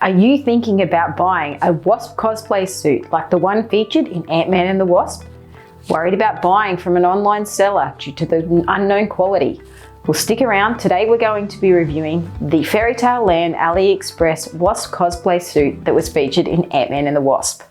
Are you thinking about buying a Wasp Cosplay suit like the one featured in Ant-Man and the Wasp? Worried about buying from an online seller due to the unknown quality? Well, stick around. Today we're going to be reviewing the FairytaleLand Aliexpress Wasp Cosplay Suit that was featured in Ant-Man and the Wasp.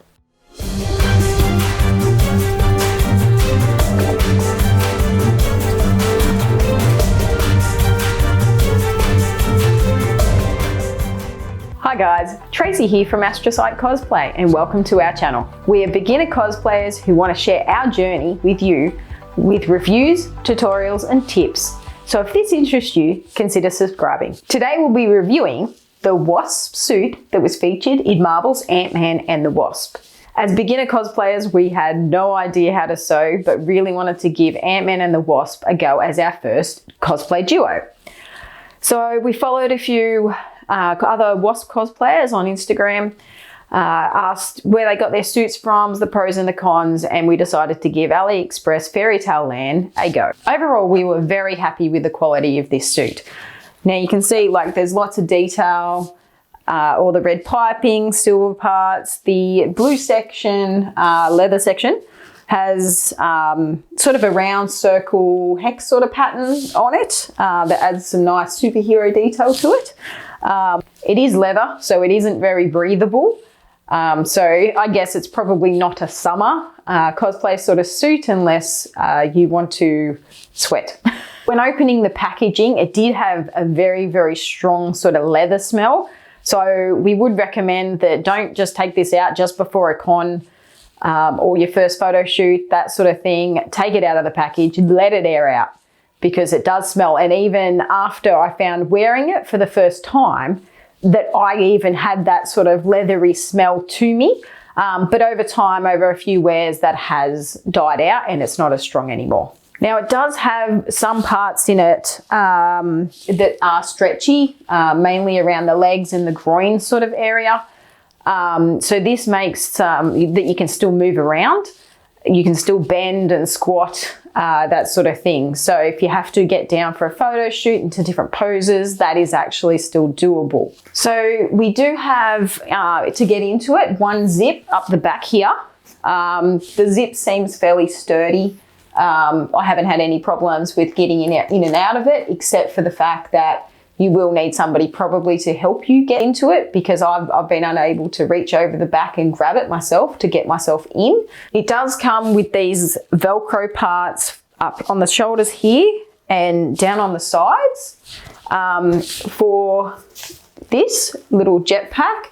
Hi guys, Tracy here from Astrocyte Cosplay and welcome to our channel. We are beginner cosplayers who want to share our journey with you with reviews, tutorials and tips. So if this interests you, consider subscribing. Today we'll be reviewing the Wasp suit that was featured in Marvel's Ant-Man and the Wasp. As beginner cosplayers, we had no idea how to sew, but really wanted to give Ant-Man and the Wasp a go as our first cosplay duo. So we followed a few other Wasp cosplayers on Instagram, asked where they got their suits from, the pros and the cons, and we decided to give Aliexpress FairytaleLand a go. Overall, we were very happy with the quality of this suit. Now you can see there's lots of detail, all the red piping, silver parts, the blue section, leather section has sort of a round circle hex sort of pattern on it that adds some nice superhero detail to it. It is leather, so it isn't very breathable. So I guess it's probably not a summer cosplay sort of suit unless you want to sweat. When opening the packaging, it did have a very, very strong sort of leather smell. So we would recommend that don't just take this out just before a con or your first photo shoot, that sort of thing. Take it out of the package, let it air out, because it does smell. And even after I found wearing it for the first time, that I even had that sort of leathery smell to me. But over time, over a few wears, that has died out and it's not as strong anymore. Now it does have some parts in it that are stretchy, mainly around the legs and the groin sort of area. So this makes that you can still move around. You can still bend and squat, that sort of thing. So if you have to get down for a photo shoot into different poses, that is actually still doable. So we do have, to get into it, one zip up the back here. The zip seems fairly sturdy. I haven't had any problems with getting in and out of it, except for the fact that you will need somebody probably to help you get into it, because I've been unable to reach over the back and grab it myself to get myself in. It does come with these Velcro parts up on the shoulders here and down on the sides for this little jetpack.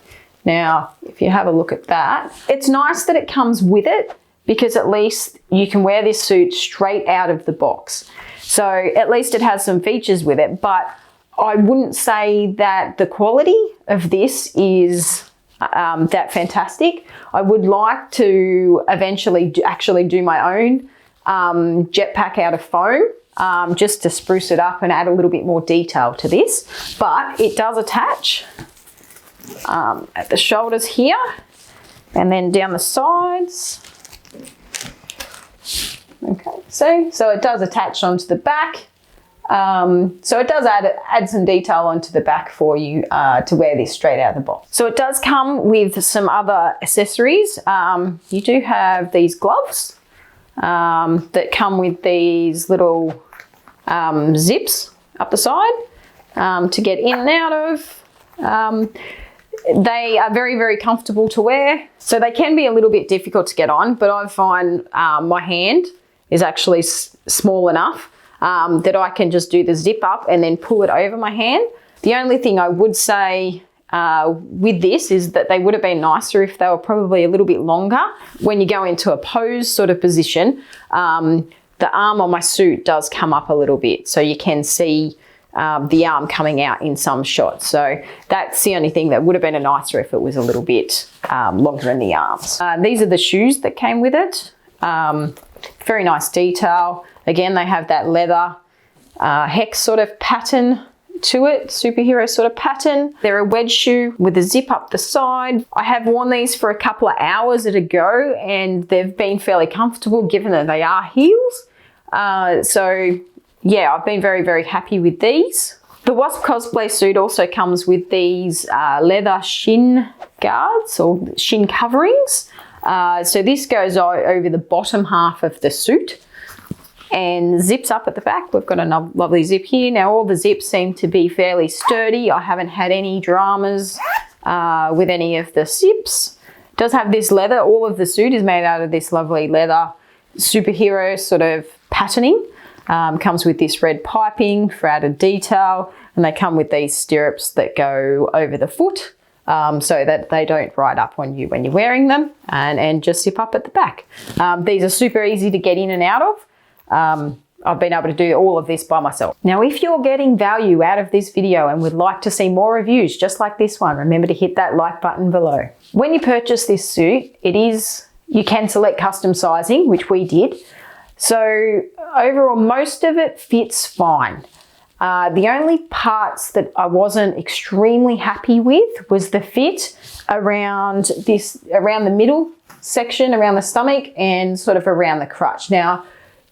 Now, if you have a look at that, it's nice that it comes with it, because at least you can wear this suit straight out of the box. So at least it has some features with it, but I wouldn't say that the quality of this is that fantastic. I would like to eventually actually do my own jetpack out of foam, just to spruce it up and add a little bit more detail to this. But it does attach at the shoulders here and then down the sides. Okay, so it does attach onto the back. So it does add some detail onto the back for you to wear this straight out of the box. So it does come with some other accessories. You do have these gloves that come with these little zips up the side to get in and out of. They are very, very comfortable to wear. So they can be a little bit difficult to get on, but I find my hand is actually small enough that I can just do the zip up and then pull it over my hand. The only thing I would say with this is that they would have been nicer if they were probably a little bit longer. When you go into a pose sort of position, the arm on my suit does come up a little bit, so you can see the arm coming out in some shots. So that's the only thing that would have been nicer if it was a little bit longer in the arms. These are the shoes that came with it. Very nice detail. Again, they have that leather hex sort of pattern to it, superhero sort of pattern. They're a wedge shoe with a zip up the side. I have worn these for a couple of hours at a go and they've been fairly comfortable given that they are heels. So yeah, I've been very, very happy with these. The Wasp Cosplay Suit also comes with these leather shin guards or shin coverings. So this goes over the bottom half of the suit and zips up at the back. We've got a lovely zip here. Now all the zips seem to be fairly sturdy. I haven't had any dramas with any of the zips. It does have this leather. All of the suit is made out of this lovely leather superhero sort of patterning. Comes with this red piping for added detail, and they come with these stirrups that go over the foot so that they don't ride up on you when you're wearing them, and just zip up at the back. These are super easy to get in and out of. I've been able to do all of this by myself. Now, if you're getting value out of this video and would like to see more reviews just like this one, remember to hit that like button below. When you purchase this suit, you can select custom sizing, which we did. So overall, most of it fits fine. The only parts that I wasn't extremely happy with was the fit around the middle section, around the stomach, and sort of around the crutch. Now,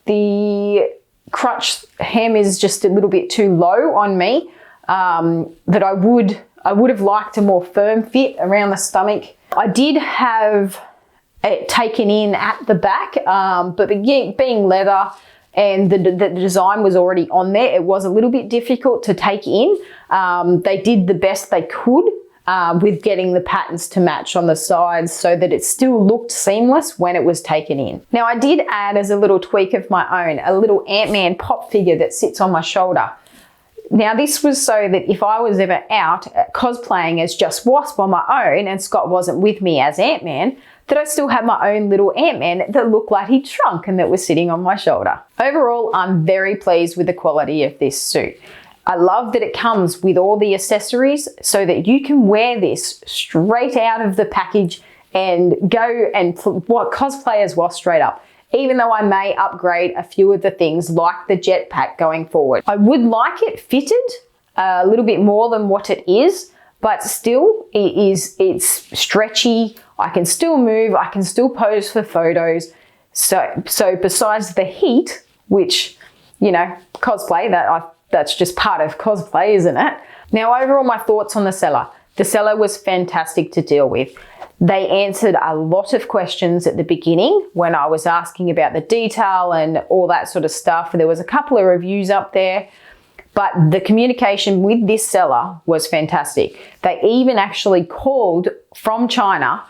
the crutch hem is just a little bit too low on me. That I would have liked a more firm fit around the stomach. I did have it taken in at the back, but being leather and the design was already on there, it was a little bit difficult to take in. They did the best they could with getting the patterns to match on the sides so that it still looked seamless when it was taken in. Now, I did add, as a little tweak of my own, a little Ant-Man pop figure that sits on my shoulder. Now, this was so that if I was ever out cosplaying as just Wasp on my own and Scott wasn't with me as Ant-Man, that I still had my own little Ant-Man that looked like he'd shrunk and that was sitting on my shoulder. Overall, I'm very pleased with the quality of this suit. I love that it comes with all the accessories so that you can wear this straight out of the package and go and cosplay as Wasp straight up. Even though I may upgrade a few of the things like the jetpack going forward. I would like it fitted a little bit more than what it is, but still it's stretchy. I can still move, I can still pose for photos. So besides the heat, which, you know, cosplay, that's just part of cosplay, isn't it? Now, overall, my thoughts on the seller. The seller was fantastic to deal with. They answered a lot of questions at the beginning when I was asking about the detail and all that sort of stuff. There was a couple of reviews up there, but the communication with this seller was fantastic. They even actually called from China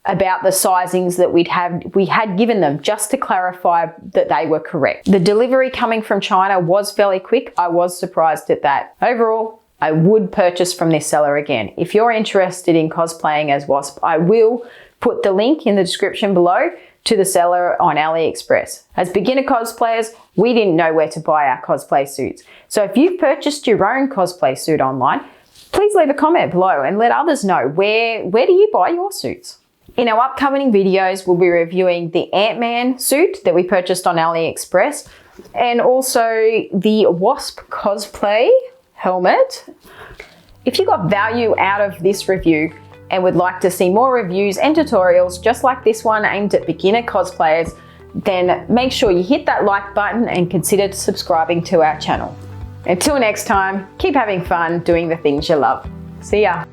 about the sizings that we had given them just to clarify that they were correct. The delivery coming from China was fairly quick. I was surprised at that. Overall, I would purchase from this seller again. If you're interested in cosplaying as Wasp, I will put the link in the description below to the seller on Aliexpress. As beginner cosplayers, we didn't know where to buy our cosplay suits. So if you've purchased your own cosplay suit online, please leave a comment below and let others know where do you buy your suits. In our upcoming videos, we'll be reviewing the Ant-Man suit that we purchased on Aliexpress and also the Wasp Cosplay helmet. If you got value out of this review and would like to see more reviews and tutorials just like this one aimed at beginner cosplayers, then make sure you hit that like button and consider subscribing to our channel. Until next time, keep having fun doing the things you love. See ya.